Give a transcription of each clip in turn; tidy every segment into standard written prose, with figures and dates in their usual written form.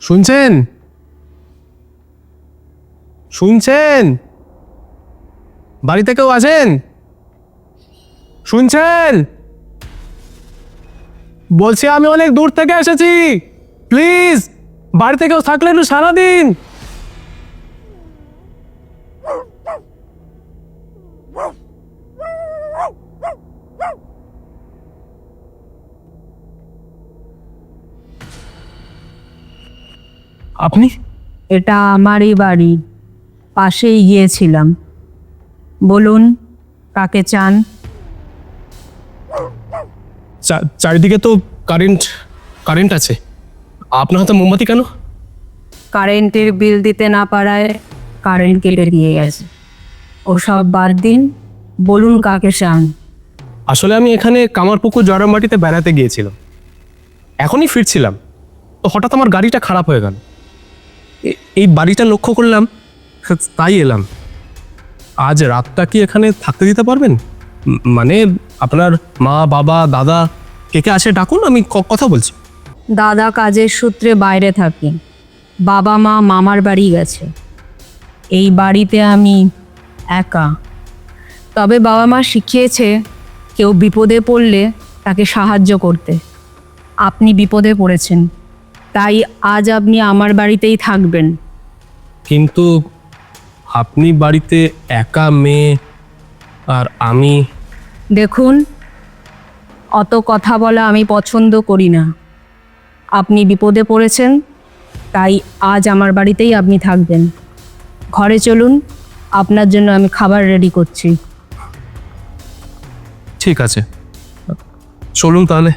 শুনছেন? শুনছেন? বাড়িতে কেউ আছেন? শুনছেন? বলছি আমি অনেক দূর থেকে এসেছি, প্লিজ বাড়িতে কেউ থাকলে একটু সারা দিন। আপনি? এটা আমারই বাড়ি, পাশেই গিয়েছিলাম। বলুন কাকে চান? চারিদিকে তো কারেন্ট আছে, আপনার হাতে মোমবাতি কেন? কারেন্টের বিল দিতে না পারায় কারেন্ট কেটে দিয়ে গেছে। ওসব বাদ দিন, বলুন কাকে চান? আসলে আমি এখানে কামারপুকুর জয়রামবাটিতে বেড়াতে গিয়েছিলাম, এখনই ফিরছিলাম, তো হঠাৎ আমার গাড়িটা খারাপ হয়ে গেল। এই বাড়িটা লক্ষ্য করলাম, তাই এলাম। আজ রাতটা কি এখানে থাকতে দিতে পারবেন? মানে আপনার মা, বাবা, দাদা কে কে আসে ডাকুন, আমি কথা বলছি। দাদা কাজের সূত্রে বাইরে থাকে, বাবা মা মামার বাড়ি গেছে। এই বাড়িতে আমি একা। তবে বাবা মা শিখিয়েছে কেউ বিপদে পড়লে তাকে সাহায্য করতে। আপনি বিপদে পড়েছেন, তাই আজ আপনি আমার বাড়িতেই থাকবেন। কিন্তু আপনি বাড়িতে একা মেয়ে আর আমি। দেখুন, অত কথা বলা আমি পছন্দ করি না। আপনি বিপদে পড়েছেন, তাই আজ আমার বাড়িতেই আপনি থাকবেন। ঘরে চলুন, আপনার জন্য আমি খাবার রেডি করছি। ঠিক আছে, চলুন তাহলে।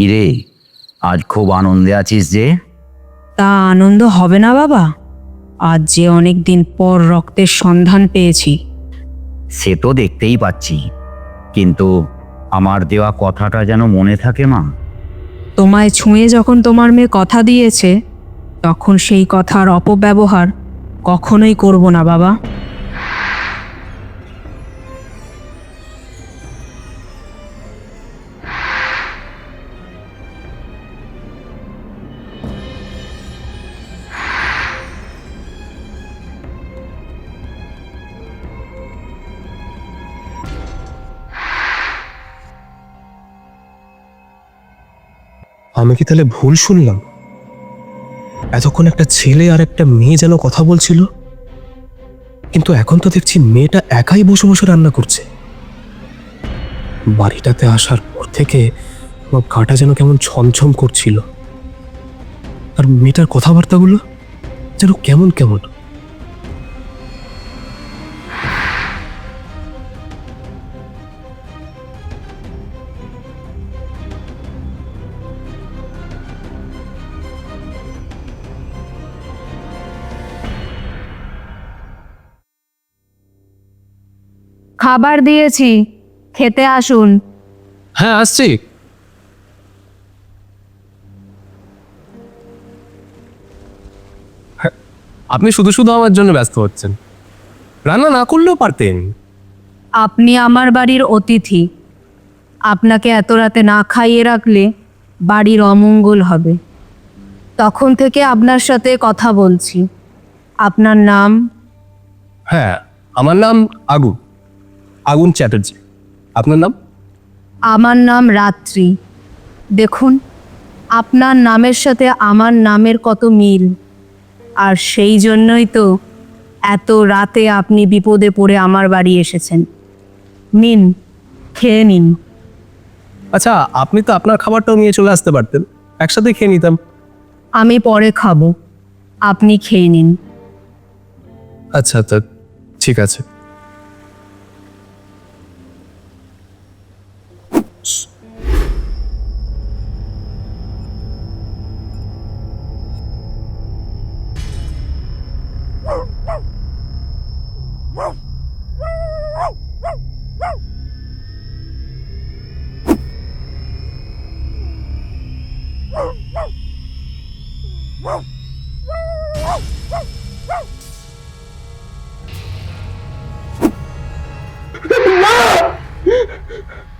কিরে, আজ খুব আনন্দে আছিস যে? তা আনন্দ হবে না বাবা? আজ যে অনেক দিন পর রক্তের সন্ধান পেয়েছি। সে তো দেখতেই পাচ্ছি, কিন্তু আমার দেওয়া কথাটা যেন মনে থাকে মা। তোমায় ছুঁয়ে যখন তোমার মেয়ে কথা দিয়েছে, তখন সেই কথার অপব্যবহার কখনোই করব না বাবা। আমি কি তাহলে ভুল শুনলাম? এতক্ষণ একটা ছেলে আর একটা মেয়ে যেন কথা বলছিল, কিন্তু এখন তো দেখছি মেয়েটা একাই বসে বসে রান্না করছে। বাড়িটাতে আসার পর থেকে আমার গাটা যেন কেমন ছমছম করছিল, আর মেয়েটার কথাবার্তাগুলো যেন কেমন কেমন। খাবার দিয়েছি, খেতে আসুন। হ্যাঁ, আসছি। আপনি শুধু শুধু আমার জন্য ব্যস্ত হচ্ছেন, রান্না না করলেও পারতেন। আপনি আমার বাড়ির অতিথি, আপনাকে এত রাতে না খাইয়ে রাখলে বাড়ির অমঙ্গল হবে। তখন থেকে আপনার সাথে কথা বলছি। আপনার নাম? হ্যাঁ, আমার নাম আগুন চ্যাটার্জি। আপনার নাম? আমার নাম রাত্রি। দেখুন, আপনার নামের সাথে আমার নামের কত মিল, আর সেই জন্যই তো এত রাতে আপনি বিপদে পড়ে আমার বাড়ি এসেছেন। নিন, খেয়ে নিন। আচ্ছা, আপনি তো আপনার খাবারটাও নিয়ে চলে আসতে পারতেন, একসাথে খেয়ে নিতাম। আমি পরে খাবো, আপনি খেয়ে নিন। আচ্ছা আচ্ছা, ঠিক আছে।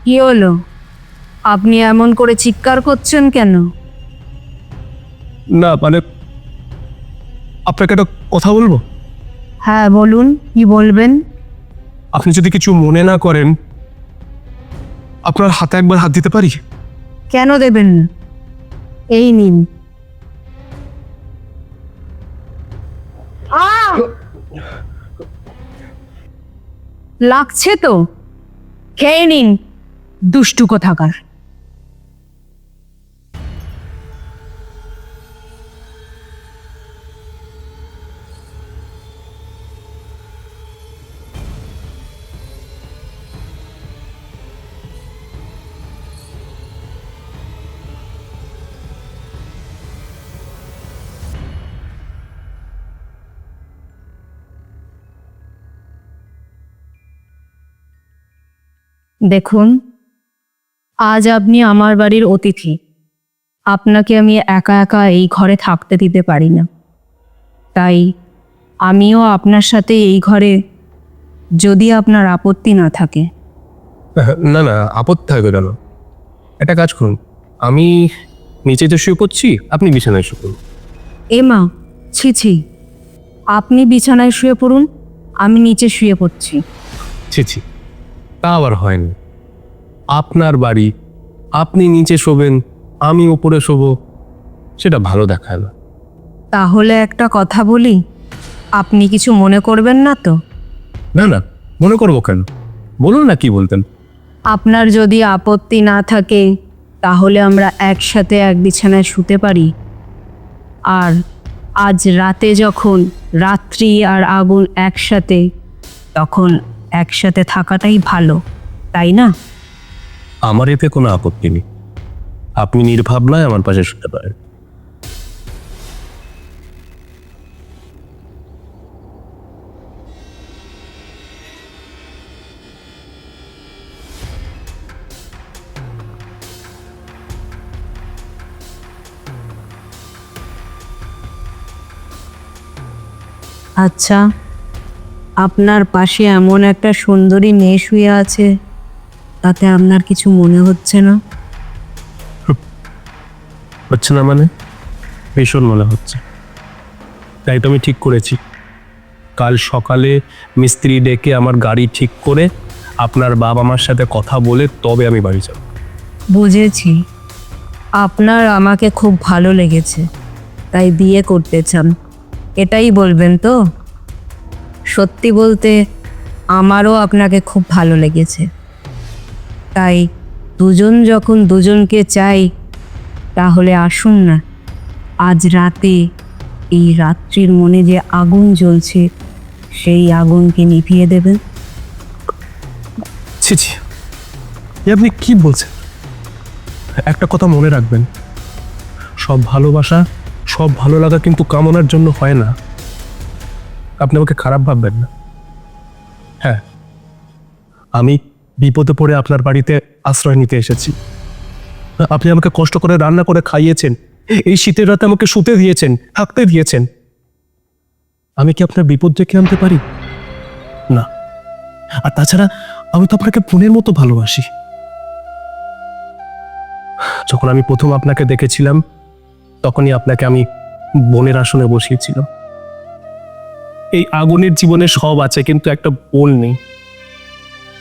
কি হলো? আপনি এমন করে চিৎকার করছেন কেন? না মানে, আপনাকে একটা কথা বলবো। হ্যাঁ বলুন, কি বলবেন? আপনি যদি কিছু মনে না করেন, আপনার হাতে একবার হাত দিতে পারি? কেন দেবেন না? এই নিন। লাগছে তো, খেয়ে নিন, দুষ্টু কোথাকার। দেখুন, আজ আপনি আমার বাড়ির অতিথি। আপনাকে আমি একা একা এই ঘরে থাকতে দিতে পারি না। তাই আমিও আপনার সাথে এই ঘরে, যদি আপনার আপত্তি না থাকে। না না, আপত্তি থাকবে কেন? একটা কাজ করুন, আমি নিচে তো শুয়ে পড়ছি, আপনি বিছানায় শুয়ে পড়ুন। এমা, ছি ছি, আপনি বিছানায় শুয়ে পড়ুন, আমি নিচে শুয়ে পড়ছি। ছি ছি, তা আবার হয়নি। আপনার বাড়ি, আপনি নিচে শোবেন, আমি উপরে শোবো, সেটা ভালো দেখায় না। তাহলে একটা কথা বলি, আপনি কিছু মনে করবেন না তো? না না, মনে করবো কেন? বলুন না কি বলতেন। আপনার যদি আপত্তি না থাকে তাহলে আমরা একসাথে এক বিছানায় শুতে পারি। আর আজ রাতে যখন রাত্রি আর আগুন একসাথে, তখন একসাথে থাকাটাই ভালো, তাই না? আমার এতে কোনো আপত্তি নেই, আপনি নির্ভাবনায় আমার পাশে শুতে পারেন। আচ্ছা, আপনার পাশে এমন একটা সুন্দরী মেয়ে শুয়ে আছে, তাতে আপনার কিছু মনে হচ্ছে না? হচ্ছে না মানে? ভীষণ মনে হচ্ছে। তাই তো আমি ঠিক করেছি, কাল সকালে মিস্ত্রি ডেকে আমার গাড়ি ঠিক করে আপনার বাবা মার সাথে কথা বলে তবে আমি বাড়ি যাব। বুঝেছি, আপনার আমাকে খুব ভালো লেগেছে, তাই বিয়ে করতে চান, এটাই বলবেন তো? সত্যি বলতে আমারও আপনাকে খুব ভালো লেগেছে, তাই দুজন যখন দুজনকে চাই, তাহলে আসুন না, আজ রাতে এই রাত্রির মনে যে আগুন জ্বলছে, সেই আগুনকে নিভিয়ে দেবেন। ছি ছি, এ আপনি কি বলছেন? একটা কথা মনে রাখবেন, সব ভালোবাসা, সব ভালো লাগা কিন্তু কামনার জন্য হয় না। আপনি আমাকে খারাপ ভাববেন না। হ্যাঁ, আমি বিপদে পড়ে আপনার বাড়িতে আশ্রয় নিতে এসেছি। আপনি আমাকে কষ্ট করে রান্না করে খাইয়েছেন, এই শীতের রাতে আমাকে শুতে দিয়েছেন, থাকতে দিয়েছেন। আমি কি আপনার বিপদ ডেকে আনতে পারি? না। আর তাছাড়া আমি তো আপনাকে বোনের মতো ভালোবাসি। যখন আমি প্রথম আপনাকে দেখেছিলাম, তখনই আপনাকে আমি বোনের আসনে বসিয়েছিলাম। এই আগুনের জীবনে সব আছে, কিন্তু একটা বোন নেই।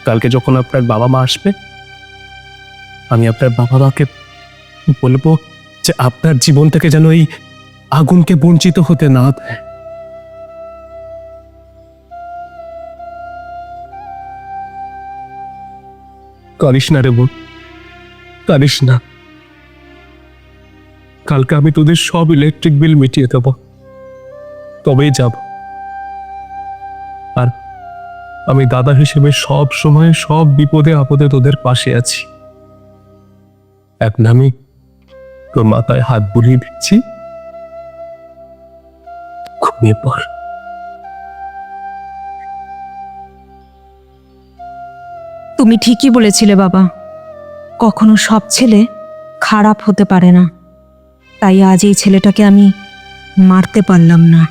কালকে যখন আপনার বাবা মা আসবে, আমি আপনার বাবা মাকে বলবো যে আপনার জীবন থেকে যেন এই আগুনকে বঞ্চিত হতে না দেয়। কারিস না রে বোন, কাঁদিস না, কালকে আমি তোদের সব ইলেকট্রিক বিল মিটিয়ে দেব, তবেই যাব। আর আমি দাদা হিসেবে সব সময় সব বিপদে আপদে তোদের পাশে আছি। এখন আমি তোর মাথায় হাত বুলিয়ে দিচ্ছি, ঘুমিয়ে পড়। তুমি ঠিকই বলেছিলে বাবা, কখনো সব ছেলে খারাপ হতে পারে না। তাই আজ এই ছেলেটাকে আমি মারতে পারলাম না।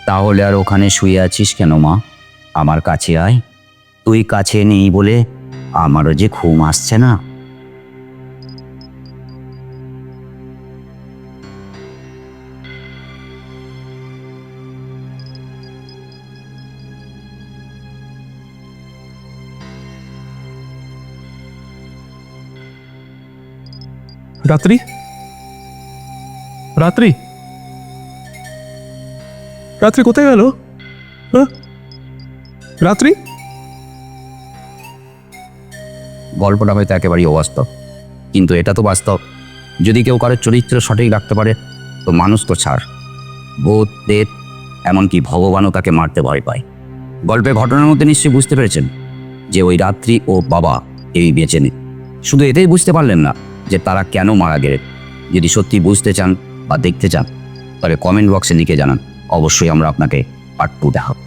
তাহলে আর ওখানে শুয়ে আছিস কেন মা? আমার কাছে আয়। তুই কাছে নেই বলে আমারও যে ঘুম আসছে না। রাত্রি, রাত্রি, রাত্রি কোথায় গেল? হ্যাঁ, রাত্রি। গল্পটা হয়তো একেবারেই অবাস্তব, কিন্তু এটা তো বাস্তব। যদি কেউ কারোর চরিত্র সঠিক রাখতে পারে তো মানুষ তো ছাড়, ভূত প্রেত এমনকি ভগবানও তাকে মারতে ভয় পায়। গল্পের ঘটনার মধ্যে নিশ্চয়ই বুঝতে পেরেছেন যে ওই রাত্রি ও বাবা এই বেঁচে নেই। শুধু এটাই বুঝতে পারলেন না যে তারা কেন মারা গেলেন। যদি সত্যি বুঝতে চান বা দেখতে চান তবে কমেন্ট বক্সে লিখে জানান, অবশ্যই আমরা আপনাকে পার্ট 2 দেখাবো।